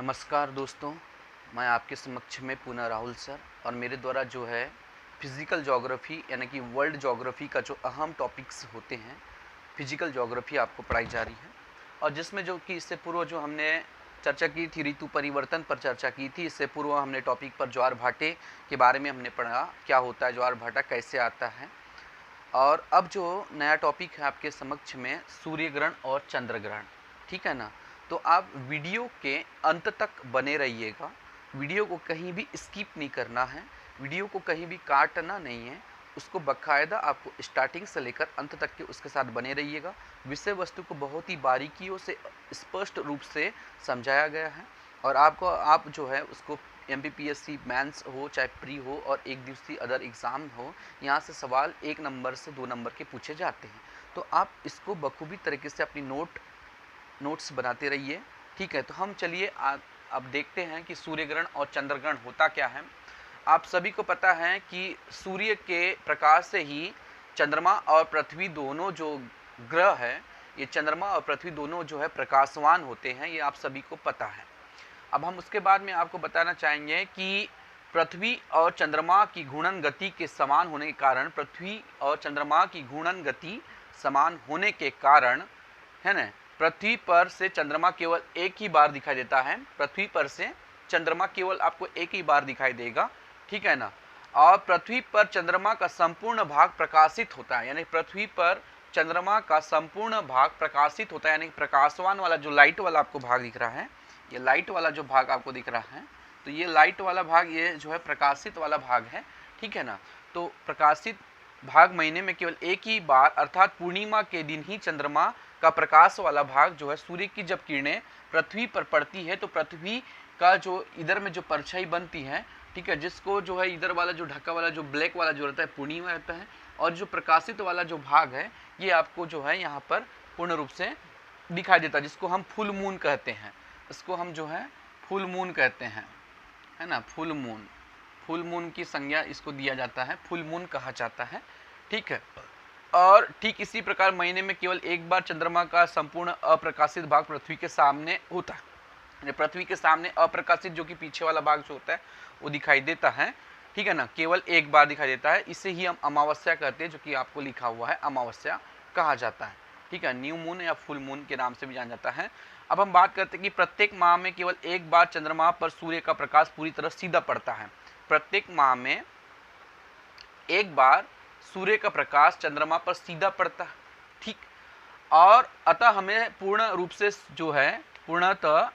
नमस्कार दोस्तों, मैं आपके समक्ष में पुनः राहुल सर और मेरे द्वारा जो है फिज़िकल ज्योग्राफी यानी कि वर्ल्ड ज्योग्राफी का जो अहम टॉपिक्स होते हैं, फिज़िकल ज्योग्राफी आपको पढ़ाई जा रही है। और जिसमें जो कि इससे पूर्व जो हमने चर्चा की थी ऋतु परिवर्तन पर चर्चा की थी। इससे पूर्व हमने टॉपिक पर ज्वार भाटे के बारे में हमने पढ़ा, क्या होता है ज्वार भाटा, कैसे आता है। और अब जो नया टॉपिक है आपके समक्ष में सूर्य ग्रहण और चंद्र ग्रहण, ठीक है ना। तो आप वीडियो के अंत तक बने रहिएगा, वीडियो को कहीं भी स्किप नहीं करना है, वीडियो को कहीं भी काटना नहीं है, उसको बकायदा आपको स्टार्टिंग से लेकर अंत तक के उसके साथ बने रहिएगा। विषय वस्तु को बहुत ही बारीकियों से स्पष्ट रूप से समझाया गया है और आप जो है उसको MPPSC मेंस हो चाहे प्री हो और एक दिवसीय अदर एग्ज़ाम हो, यहाँ से सवाल 1 नंबर से 2 नंबर के पूछे जाते हैं। तो आप इसको बखूबी तरीके से अपनी नोट्स बनाते रहिए, ठीक है। तो हम चलिए अब देखते हैं कि सूर्य ग्रहण और चंद्र ग्रहण होता क्या है। आप सभी को पता है कि सूर्य के प्रकाश से ही चंद्रमा और पृथ्वी दोनों जो ग्रह है, ये चंद्रमा और पृथ्वी दोनों जो है प्रकाशवान होते हैं, ये आप सभी को पता है। अब हम उसके बाद में आपको बताना चाहेंगे कि पृथ्वी और चंद्रमा की घूर्णन गति के समान होने के कारण, पृथ्वी और चंद्रमा की घूर्णन गति समान होने के कारण, है ना, पृथ्वी पर से चंद्रमा केवल एक ही बार दिखाई देता है। पृथ्वी पर से चंद्रमा केवल आपको एक ही बार दिखाई देगा, ठीक है ना। और पृथ्वी पर चंद्रमा का संपूर्ण भाग प्रकाशित होता है, यानी पृथ्वी पर चंद्रमा का संपूर्ण भाग प्रकाशित होता है, यानी प्रकाशवान वाला जो लाइट वाला आपको भाग दिख रहा है, ये लाइट वाला जो भाग आपको दिख रहा है, तो ये लाइट वाला भाग, ये जो है प्रकाशित वाला भाग है, ठीक है ना। तो प्रकाशित भाग महीने में केवल एक ही बार अर्थात पूर्णिमा के दिन ही चंद्रमा का प्रकाश वाला भाग जो है, सूर्य की जब किरणें पृथ्वी पर पड़ती है तो पृथ्वी का जो इधर में जो परछाई बनती है, ठीक है, जिसको जो है इधर वाला जो ढक्का वाला जो ब्लैक वाला जो रहता है पूर्णिमा रहता है, और जो प्रकाशित वाला जो भाग है ये आपको जो है यहाँ पर पूर्ण रूप से दिखाई देता है, जिसको हम फुल मून कहते हैं। इसको हम जो है फुल मून कहते हैं, है ना, फुल मून की संज्ञा इसको दिया जाता है, फुल मून कहा जाता है, ठीक है। और ठीक इसी प्रकार महीने में केवल एक बार चंद्रमा का संपूर्ण अप्रकाशित भाग पृथ्वी के सामने होता है। पृथ्वी के सामने अप्रकाशित जो कि पीछे वाला भाग जो होता है वो दिखाई देता है, ठीक है ना, केवल एक बार दिखाई देता है। इसे ही हम अमावस्या कहते हैं, जो कि आपको लिखा हुआ है अमावस्या कहा जाता है, ठीक है। न्यू मून या फुल मून के नाम से भी जाना जाता है। अब हम बात करते हैं कि प्रत्येक माह में केवल एक बार चंद्रमा पर सूर्य का प्रकाश पूरी तरह सीधा पड़ता है। प्रत्येक माह में एक बार सूर्य का प्रकाश चंद्रमा पर सीधा पड़ता है, ठीक। और अतः हमें पूर्ण रूप से जो है पूर्णतः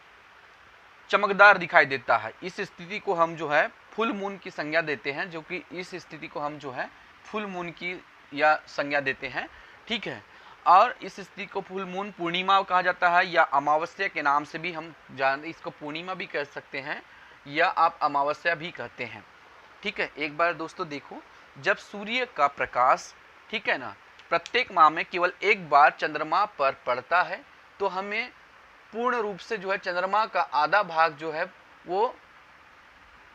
चमकदार दिखाई देता है। इस स्थिति को हम जो है फुल मून की संज्ञा देते हैं, जो कि इस स्थिति को हम जो है फुल मून की या संज्ञा देते हैं, ठीक है। और इस स्थिति को फुल मून पूर्णिमा कहा जाता है या अमावस्या के नाम से भी हम जानते, इसको पूर्णिमा भी कह सकते हैं या आप अमावस्या भी कहते हैं, ठीक है। एक बार दोस्तों देखो, जब सूर्य का प्रकाश, ठीक है ना, प्रत्येक माह में केवल एक बार चंद्रमा पर पड़ता है तो हमें पूर्ण रूप से जो है चंद्रमा का आधा भाग जो है वो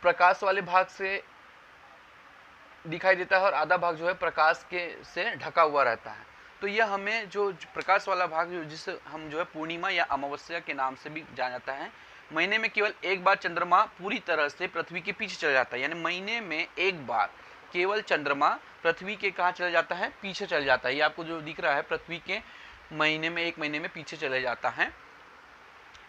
प्रकाश वाले भाग से दिखाई देता है और आधा भाग जो है प्रकाश के से ढका हुआ रहता है। तो यह हमें जो प्रकाश वाला भाग जिसे हम जो है पूर्णिमा या अमावस्या के नाम से भी जाना जाता है। महीने में केवल एक बार चंद्रमा पूरी तरह से पृथ्वी के पीछे चला जाता है, यानी महीने में एक बार केवल चंद्रमा पृथ्वी के कहाँ चला जाता है, पीछे चल जाता है। ये आपको जो दिख रहा है पृथ्वी के महीने में, एक महीने में पीछे चले जाता है,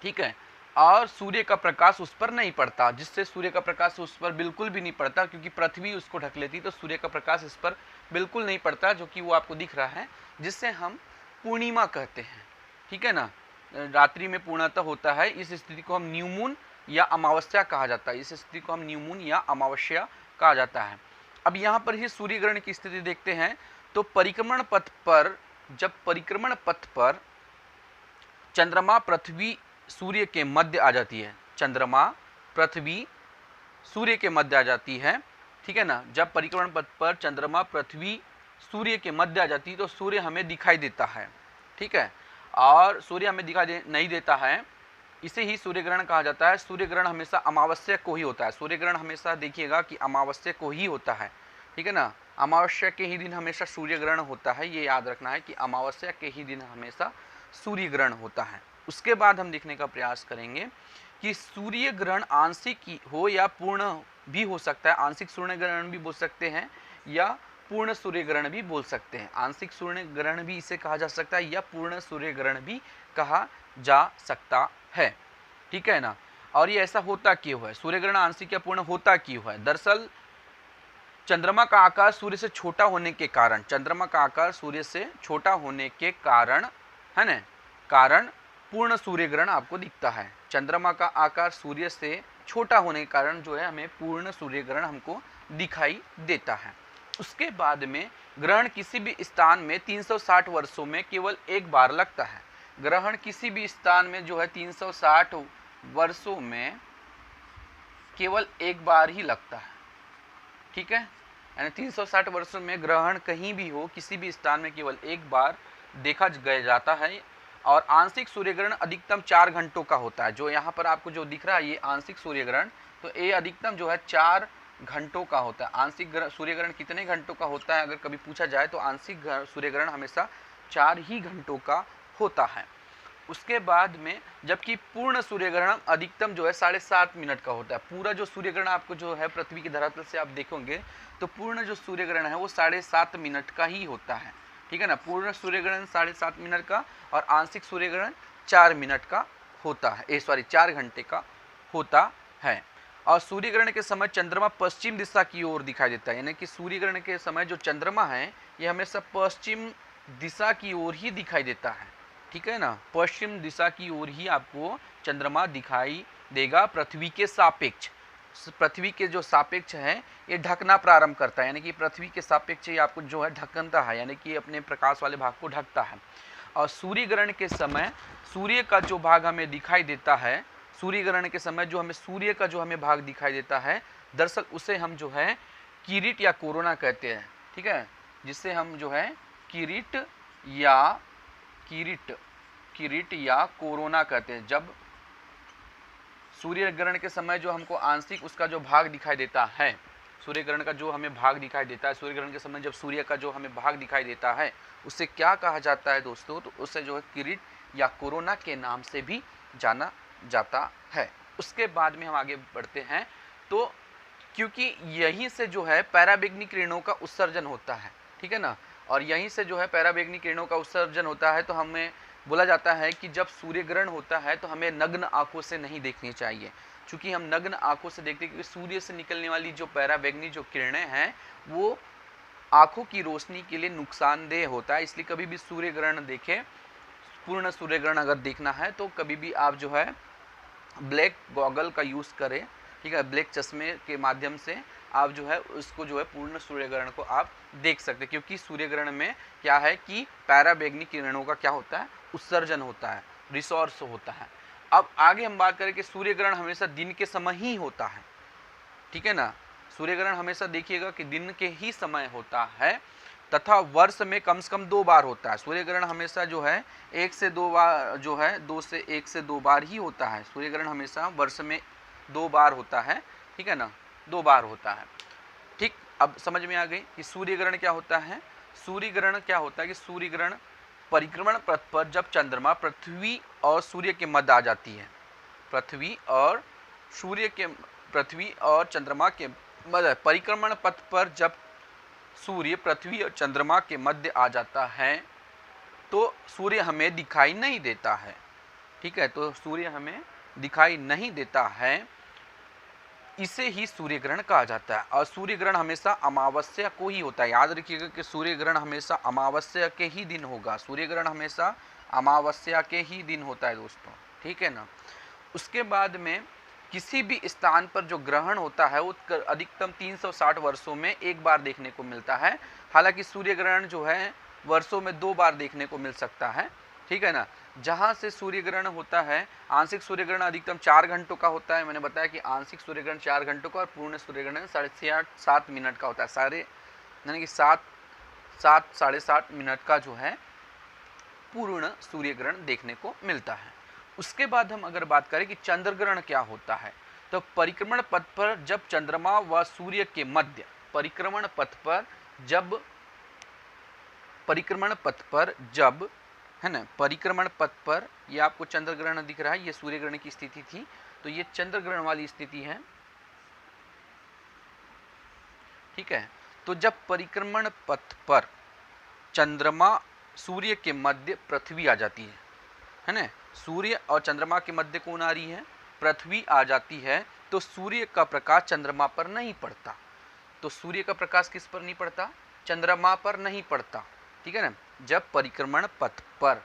ठीक है। और सूर्य का प्रकाश उस पर नहीं पड़ता, जिससे सूर्य का प्रकाश उस पर बिल्कुल भी नहीं पड़ता, क्योंकि पृथ्वी उसको ढक लेती, तो सूर्य का प्रकाश इस पर बिल्कुल नहीं पड़ता, जो कि वो आपको दिख रहा है, जिससे हम पूर्णिमा कहते हैं, ठीक है ना। रात्रि में पूर्णतः होता है। इस स्थिति को हम न्यू मून या अमावस्या कहा जाता है, इस स्थिति को हम न्यू मून या अमावस्या कहा जाता है। अब यहाँ पर ही सूर्य ग्रहण की स्थिति देखते हैं। तो परिक्रमण पथ पर, जब परिक्रमण पथ पर चंद्रमा पृथ्वी सूर्य के मध्य आ जाती है, चंद्रमा पृथ्वी सूर्य के मध्य आ जाती है, ठीक है ना। जब परिक्रमण पथ पर चंद्रमा पृथ्वी सूर्य के मध्य आ जाती है तो सूर्य हमें दिखाई देता है, ठीक है। और सूर्य हमें दिखाई नहीं देता है, इसे ही सूर्य ग्रहण कहा जाता है। सूर्य ग्रहण हमेशा अमावस्या को ही होता है। सूर्य ग्रहण हमेशा देखिएगा कि अमावस्या को ही होता है, ठीक है ना। अमावस्या के ही दिन हमेशा सूर्य ग्रहण होता है, ये याद रखना है कि अमावस्या के ही दिन हमेशा सूर्य ग्रहण होता है। उसके बाद हम देखने का प्रयास करेंगे कि सूर्य ग्रहण आंशिक हो या पूर्ण भी हो सकता है। आंशिक सूर्य ग्रहण भी बोल सकते हैं या पूर्ण सूर्य ग्रहण भी बोल सकते हैं। आंशिक सूर्य ग्रहण भी इसे कहा जा सकता है या पूर्ण सूर्य ग्रहण भी कहा जा सकता है, ठीक है ना। और ये ऐसा होता क्यों है, सूर्य ग्रहण आंशिक या पूर्ण होता क्यों है? दरअसल चंद्रमा का आकार सूर्य से छोटा होने के कारण, चंद्रमा का आकार सूर्य से छोटा होने के कारण, है ना, कारण पूर्ण सूर्य ग्रहण आपको दिखता है। चंद्रमा का आकार सूर्य से छोटा होने के कारण जो है हमें पूर्ण सूर्य ग्रहण हमको दिखाई देता है। उसके बाद में ग्रहण किसी भी स्थान में 360 वर्षों में केवल एक बार लगता है। ग्रहण किसी भी स्थान में जो है 360 वर्षों में केवल एक बार ही लगता है, ठीक है। यानी 360 वर्षों में ग्रहण कहीं भी हो, किसी भी स्थान में केवल एक बार देखा जाता है। और आंशिक सूर्य ग्रहण अधिकतम 4 घंटों का होता है। जो यहाँ पर आपको जो दिख रहा है ये आंशिक सूर्य ग्रहण, तो ये अधिकतम जो है 4 घंटों का होता है। आंशिक सूर्य ग्रहण कितने घंटों का होता है अगर कभी पूछा जाए तो आंशिक सूर्य ग्रहण हमेशा 4 ही घंटों का होता है। उसके बाद में जबकि पूर्ण सूर्य ग्रहण अधिकतम जो है 7.5 मिनट का होता है। पूरा जो सूर्य ग्रहण आपको जो है पृथ्वी की धरातल से आप देखोगे तो पूर्ण जो सूर्य ग्रहण है वो 7.5 मिनट का ही होता है, ठीक है ना। पूर्ण सूर्य ग्रहण 7.5 मिनट का और आंशिक सूर्य ग्रहण 4 मिनट का होता है, 4 घंटे का होता है। और सूर्य ग्रहण के समय चंद्रमा पश्चिम दिशा की ओर दिखाई देता है, यानी कि सूर्य ग्रहण के समय जो चंद्रमा है ये हमेशा पश्चिम दिशा की ओर ही दिखाई देता है, ठीक है ना। पश्चिम दिशा की ओर ही आपको चंद्रमा दिखाई देगा पृथ्वी के सापेक्ष। पृथ्वी के जो सापेक्ष है ये ढकना प्रारंभ करता है, यानी कि पृथ्वी के सापेक्ष ये आपको जो है ढकता है, यानी कि अपने प्रकाश वाले भाग को ढकता है। और सूर्य ग्रहण के समय सूर्य का जो भाग हमें दिखाई देता है, सूर्य ग्रहण के समय जो हमें सूर्य का जो हमें भाग दिखाई देता है, दरअसल उसे हम जो है किरीट या कोरोना कहते हैं, ठीक है, जिससे हम जो है किरीट या कोरोना कहते हैं। जब सूर्य ग्रहण के समय जो हमको आंशिक उसका जो भाग दिखाई देता है, सूर्य ग्रहण का जो हमें भाग दिखाई देता है, सूर्य ग्रहण के समय जब सूर्य का जो हमें भाग दिखाई देता है उससे क्या कहा जाता है दोस्तों, तो उससे जो है किरीट या कोरोना के नाम से भी जाना जाता है। उसके बाद में हम आगे बढ़ते हैं, तो क्योंकि यहीं से जो है पराबैंगनी किरणों का उत्सर्जन होता है, ठीक है ना, और यहीं से जो है पराबैंगनी किरणों का उत्सर्जन होता है, तो हमें बोला जाता है कि जब सूर्य ग्रहण होता है तो हमें नग्न आंखों से नहीं देखनी चाहिए। चूंकि हम नग्न आंखों से देखते हैं, क्योंकि सूर्य से निकलने वाली जो पराबैंगनी जो किरणें हैं वो आंखों की रोशनी के लिए नुकसानदेह होता है। इसलिए कभी भी सूर्य ग्रहण देखें, पूर्ण सूर्य ग्रहण अगर देखना है तो कभी भी आप जो है ब्लैक गॉगल का यूज़ करें, ठीक है, ब्लैक चश्मे के माध्यम से आप जो है उसको जो है पूर्ण सूर्य ग्रहण को आप देख सकते हैं। क्योंकि सूर्य ग्रहण में क्या है कि पराबैंगनी किरणों का क्या होता है, उत्सर्जन होता है, रिसोर्स होता है। अब आगे हम बात करें कि सूर्य ग्रहण हमेशा दिन के समय ही होता है, ठीक है ना। सूर्य ग्रहण हमेशा देखिएगा कि दिन के ही समय होता है तथा वर्ष में कम से कम 2 बार होता है। सूर्य ग्रहण हमेशा जो है 1 से 2 बार जो है 1 से 2 बार ही होता है। सूर्य ग्रहण हमेशा वर्ष में 2 बार होता है, ठीक है ना, 2 बार होता है, ठीक। अब समझ में आ गई कि सूर्य ग्रहण क्या होता है। सूर्य ग्रहण क्या होता है कि सूर्य ग्रहण परिक्रमण पथ पर जब चंद्रमा पृथ्वी और सूर्य के मध्य आ जाती है, पृथ्वी और चंद्रमा के मध्य परिक्रमण पथ पर जब सूर्य पृथ्वी और चंद्रमा के मध्य आ जाता है तो सूर्य हमें दिखाई नहीं देता है, ठीक है, तो सूर्य हमें दिखाई नहीं देता है, इसे ही सूर्य ग्रहण कहा जाता है। और सूर्य ग्रहण हमेशा अमावस्या को ही होता है। याद रखिएगा कि सूर्य ग्रहण हमेशा अमावस्या के ही दिन होगा। सूर्य ग्रहण हमेशा अमावस्या के ही दिन होता है दोस्तों, ठीक है ना। उसके बाद में किसी भी स्थान पर जो ग्रहण होता है वो अधिकतम 360 वर्षों में एक बार देखने को मिलता है। हालांकि सूर्य ग्रहण जो है वर्षों में 2 बार देखने को मिल सकता है, ठीक है ना। जहाँ से सूर्य ग्रहण होता है, आंशिक सूर्य ग्रहण अधिकतम 4 घंटों का होता है। मैंने बताया कि आंशिक सूर्य ग्रहण 4 घंटों का और पूर्ण सूर्य ग्रहण 7.5 मिनट का होता है। सारे यानी कि 7.5 मिनट का जो है पूर्ण सूर्य ग्रहण देखने को मिलता है। उसके बाद हम अगर बात करें कि चंद्र ग्रहण क्या होता है, तो परिक्रमण पथ पर जब चंद्रमा व सूर्य के मध्य परिक्रमण पथ पर जब है ना, परिक्रमण पथ पर, ये आपको चंद्र ग्रहण दिख रहा है, ये सूर्य ग्रहण की स्थिति थी। तो ये चंद्र ग्रहण वाली स्थिति है, ठीक है। तो जब परिक्रमण पथ पर चंद्रमा सूर्य के मध्य पृथ्वी आ जाती है ना, सूर्य और चंद्रमा के मध्य कौन आ रही है, पृथ्वी आ जाती है, तो सूर्य का प्रकाश चंद्रमा पर नहीं पड़ता। तो सूर्य का प्रकाश किस पर नहीं पड़ता, चंद्रमा पर नहीं पड़ता, ठीक है ना। जब परिक्रमण पथ पर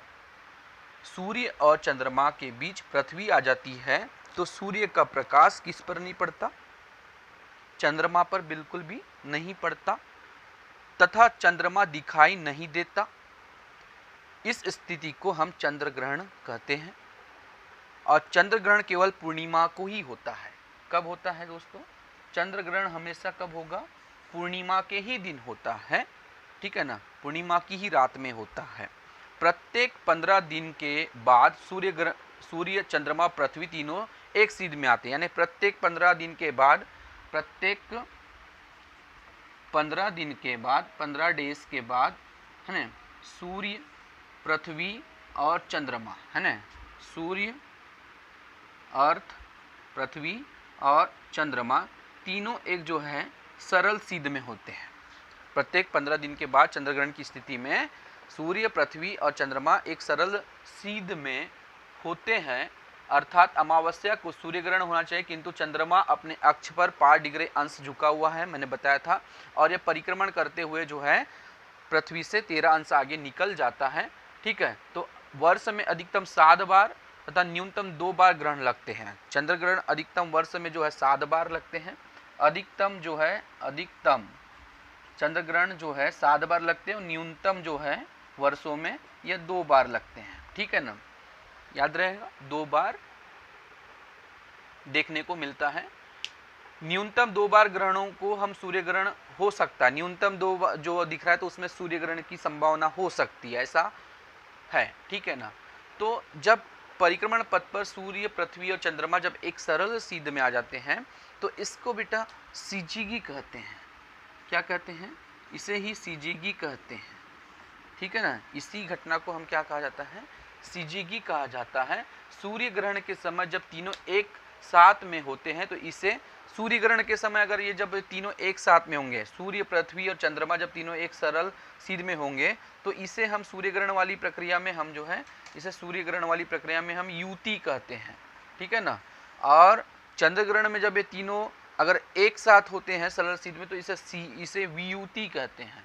सूर्य और चंद्रमा के बीच पृथ्वी आ जाती है तो सूर्य का प्रकाश किस पर नहीं पड़ता, चंद्रमा पर बिल्कुल भी नहीं पड़ता तथा चंद्रमा दिखाई नहीं देता। इस स्थिति को हम चंद्र ग्रहण कहते हैं। और चंद्र ग्रहण केवल पूर्णिमा को ही होता है। कब होता है दोस्तों, चंद्र ग्रहण हमेशा कब होगा, पूर्णिमा के ही दिन होता है, ठीक है ना, पूर्णिमा की ही रात में होता है। प्रत्येक 15 दिन के बाद सूर्य चंद्रमा पृथ्वी तीनों एक सीध में आते हैं, यानी प्रत्येक 15 दिन के बाद, प्रत्येक 15 दिन के बाद, 15 डेज के बाद, है ना, सूर्य पृथ्वी और चंद्रमा, है ना, सूर्य अर्थ पृथ्वी और चंद्रमा तीनों एक जो है सरल सीध में होते हैं। प्रत्येक 15 दिन के बाद चंद्रग्रहण की स्थिति में सूर्य पृथ्वी और चंद्रमा एक सरल सीध में होते हैं, अर्थात अमावस्या को सूर्य ग्रहण होना चाहिए किंतु चंद्रमा अपने अक्ष पर 5 डिग्री अंश झुका हुआ है, मैंने बताया था, और यह परिक्रमण करते हुए जो है पृथ्वी से 13 अंश आगे निकल जाता है, ठीक है। तो वर्ष में अधिकतम 7 बार तथा न्यूनतम 2 बार ग्रहण लगते हैं। चंद्र ग्रहण अधिकतम वर्ष में जो है 7 बार लगते हैं, अधिकतम जो है, अधिकतम चंद्र ग्रहण जो है 7 बार लगते हैं और न्यूनतम जो है वर्षों में ये 2 बार लगते हैं, ठीक है ना, याद रहेगा 2 बार देखने को मिलता है। न्यूनतम 2 बार ग्रहणों को हम सूर्य ग्रहण हो सकता है, न्यूनतम 2 जो दिख रहा है तो उसमें सूर्य ग्रहण की संभावना हो सकती है, ऐसा है, ठीक है ना। तो जब परिक्रमण पथ पर सूर्य पृथ्वी और चंद्रमा जब एक सरल सीध में आ जाते हैं तो इसको बेटा सीजीगी कहते हैं। क्या कहते हैं, इसे ही सीजीगी कहते हैं, ठीक है ना। इसी घटना को हम क्या कहा जाता है, सीजीगी कहा जाता है। सूर्य ग्रहण के समय जब तीनों एक साथ में होते हैं तो इसे सूर्य ग्रहण के समय अगर ये जब तीनों एक साथ में होंगे, सूर्य पृथ्वी और चंद्रमा जब तीनों एक सरल सीध में होंगे तो इसे हम सूर्य ग्रहण वाली प्रक्रिया में हम जो है, इसे सूर्य ग्रहण वाली प्रक्रिया में हम युति कहते हैं, ठीक है ना। और चंद्र ग्रहण में जब ये तीनों अगर एक साथ होते हैं सरल सीध में तो इसे वियुति कहते हैं,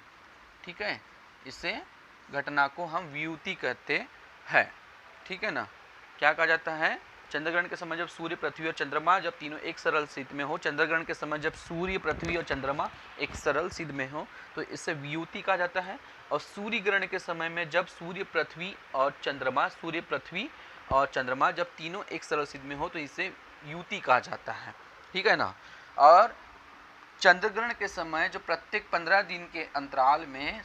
ठीक है, इसे घटना को हम वियुति कहते हैं, ठीक है ना। क्या कहा जाता है, चंद्रग्रहण के समय जब सूर्य पृथ्वी और चंद्रमा जब तीनों एक सरल सीध में हो, चंद्रग्रहण के समय जब सूर्य पृथ्वी और चंद्रमा एक सरल सीध में हो तो इसे वियुति कहा जाता है। और सूर्य ग्रहण के समय में जब सूर्य पृथ्वी और चंद्रमा जब तीनों एक सरल सीध में हो तो इसे युति कहा जाता है, ठीक है ना। और चंद्रग्रहण के समय जो प्रत्येक 15 दिन के अंतराल में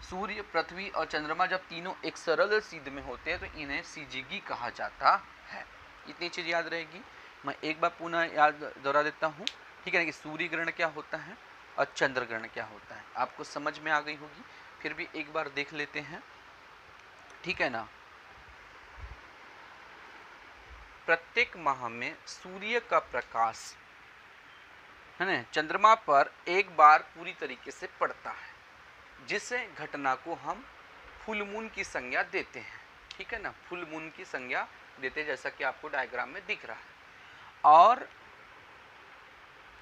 सूर्य पृथ्वी और चंद्रमा जब तीनों एक सरल सीध में होते हैं तो इन्हें सीजीगी कहा जाता है। इतनी चीज याद रहेगी। मैं एक बार पुनः याद दोहरा देता हूँ, ठीक है ना, कि सूर्य ग्रहण क्या होता है और चंद्र ग्रहण क्या होता है, आपको समझ में आ गई होगी, फिर भी एक बार देख लेते हैं, ठीक है ना। प्रत्येक माह में सूर्य का प्रकाश, है ना, चंद्रमा पर एक बार पूरी तरीके से पड़ता है, जिस घटना को हम फुल मून की संज्ञा देते हैं, ठीक है ना, फुल मून की संज्ञा देते हैं, जैसा कि आपको डायग्राम में दिख रहा है। और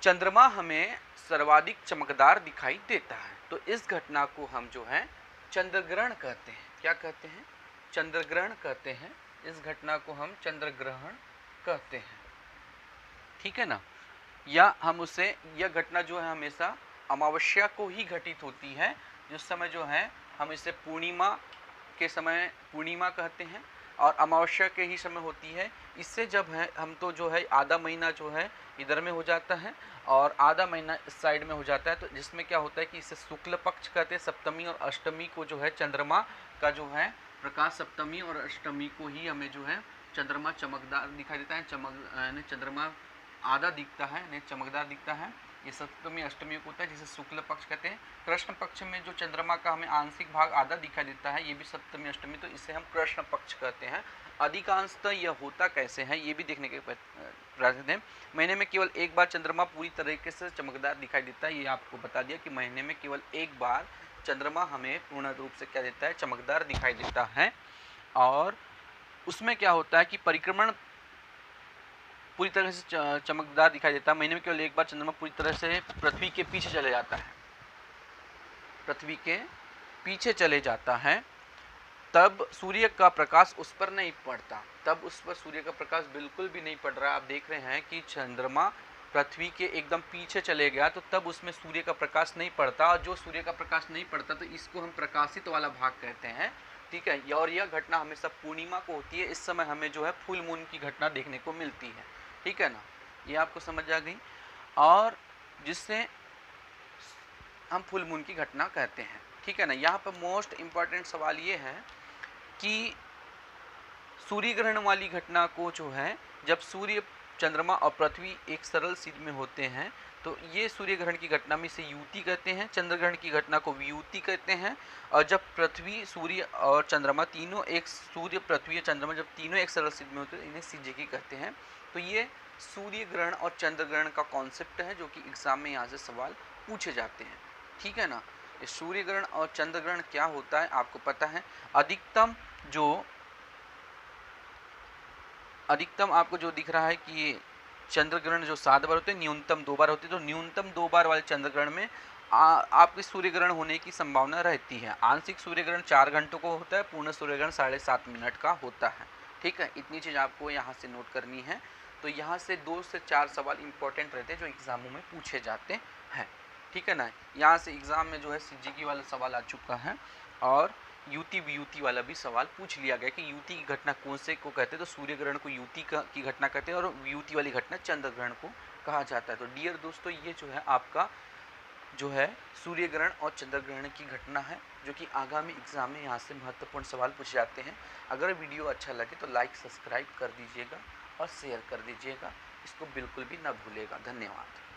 चंद्रमा हमें सर्वाधिक चमकदार दिखाई देता है, तो इस घटना को हम जो है चंद्र ग्रहण कहते हैं। क्या कहते हैं, चंद्र ग्रहण कहते हैं। इस घटना को हम चंद्र ग्रहण कहते हैं, ठीक है ना। या हम उसे, यह घटना जो है हमेशा अमावस्या को ही घटित होती है, जिस समय जो है हम इसे पूर्णिमा के समय पूर्णिमा कहते हैं और अमावस्या के ही समय होती है। इससे जब है हम तो जो है आधा महीना जो है इधर में हो जाता है और आधा महीना इस साइड में हो जाता है, तो जिसमें क्या होता है कि इसे शुक्ल पक्ष कहते हैं। सप्तमी और अष्टमी को जो है चंद्रमा का जो है प्रकाश, सप्तमी और अष्टमी को ही हमें जो है चंद्रमा चमकदार दिखाई देता है, चंद्रमा आधा दिखता है, नहीं चमकदार दिखता है। ये सप्तमी अष्टमी को होता है जिसे शुक्ल पक्ष कहते हैं। कृष्ण पक्ष में जो चंद्रमा का हमें आंशिक भाग आधा दिखाई देता है, ये भी सप्तमी अष्टमी, तो इसे हम कृष्ण पक्ष कहते हैं। अधिकांशतः यह होता कैसे है ये भी देखने के प्रकाश देते हैं। महीने में केवल एक बार चंद्रमा पूरी तरीके से चमकदार दिखाई देता है। ये आपको बता दिया कि महीने में केवल एक बार चंद्रमा हमें पूर्ण रूप से क्या देता है, चमकदार दिखाई देता है। और उसमें क्या होता है कि परिक्रमण पूरी तरह से चमकदार दिखाई देता है। महीने में केवल एक बार चंद्रमा पूरी तरह से पृथ्वी के पीछे चले जाता है, पृथ्वी के पीछे चले जाता है, तब सूर्य का प्रकाश उस पर नहीं पड़ता, तब उस पर सूर्य का प्रकाश बिल्कुल भी नहीं पड़ रहा। आप देख रहे हैं कि चंद्रमा पृथ्वी के एकदम पीछे चले गया, तो तब उसमें सूर्य का प्रकाश नहीं पड़ता। और जो सूर्य का प्रकाश नहीं पड़ता तो इसको हम प्रकाशित वाला भाग कहते हैं, ठीक है। और यह घटना हमेशा पूर्णिमा को होती है। इस समय हमें जो है फुल मून की घटना देखने को मिलती है, ठीक है ना, ये आपको समझ आ गई। और जिससे हम फुल मून की घटना कहते हैं, ठीक है ना। यहाँ पर मोस्ट इम्पॉर्टेंट सवाल ये है कि सूर्य ग्रहण वाली घटना को जो है, जब सूर्य, चंद्रमा और पृथ्वी एक सरल सीध में होते हैं तो ये सूर्य ग्रहण की घटना में से युति कहते हैं, चंद्र ग्रहण की घटना को वियुति कहते हैं। और जब पृथ्वी, सूर्य और चंद्रमा तीनों एक, सूर्य, पृथ्वी और चंद्रमा जब तीनों एक सरल सीध में होते हैं, इन्हें सिजकी कहते हैं। तो ये सूर्य ग्रहण और चंद्र ग्रहण का कॉन्सेप्ट है जो कि एग्जाम में यहाँ से सवाल पूछे जाते हैं, ठीक है ना। ये सूर्य ग्रहण और चंद्र ग्रहण क्या होता है आपको पता है। अधिकतम आपको जो दिख रहा है कि चंद्र ग्रहण जो 7 बार होते हैं, न्यूनतम 2 बार होते हैं। तो न्यूनतम 2 बार वाले चंद्र ग्रहण में आपके सूर्य ग्रहण होने की संभावना रहती है। आंशिक सूर्य ग्रहण 4 घंटों को होता है, पूर्ण सूर्य ग्रहण 7.5 मिनट का होता है, ठीक है। इतनी चीज़ आपको यहाँ से नोट करनी है। तो यहाँ से 2 से 4 सवाल इंपॉर्टेंट रहते हैं जो एग्जामों में पूछे जाते हैं, ठीक है ना। यहाँ से एग्जाम में जो है सिजकी वाला सवाल आ चुका है और युति वियुति वाला भी सवाल पूछ लिया गया कि युति की घटना कौन से को कहते हैं। तो सूर्य ग्रहण को युति की घटना कहते हैं और वियुति वाली घटना चंद्र ग्रहण को कहा जाता है। तो डियर दोस्तों, ये जो है आपका जो है सूर्य ग्रहण और चंद्र ग्रहण की घटना है जो कि आगामी एग्जाम में यहाँ से महत्वपूर्ण सवाल पूछे जाते हैं। अगर वीडियो अच्छा लगे तो लाइक, सब्सक्राइब कर दीजिएगा और शेयर कर दीजिएगा, इसको बिल्कुल भी ना भूलिएगा। धन्यवाद।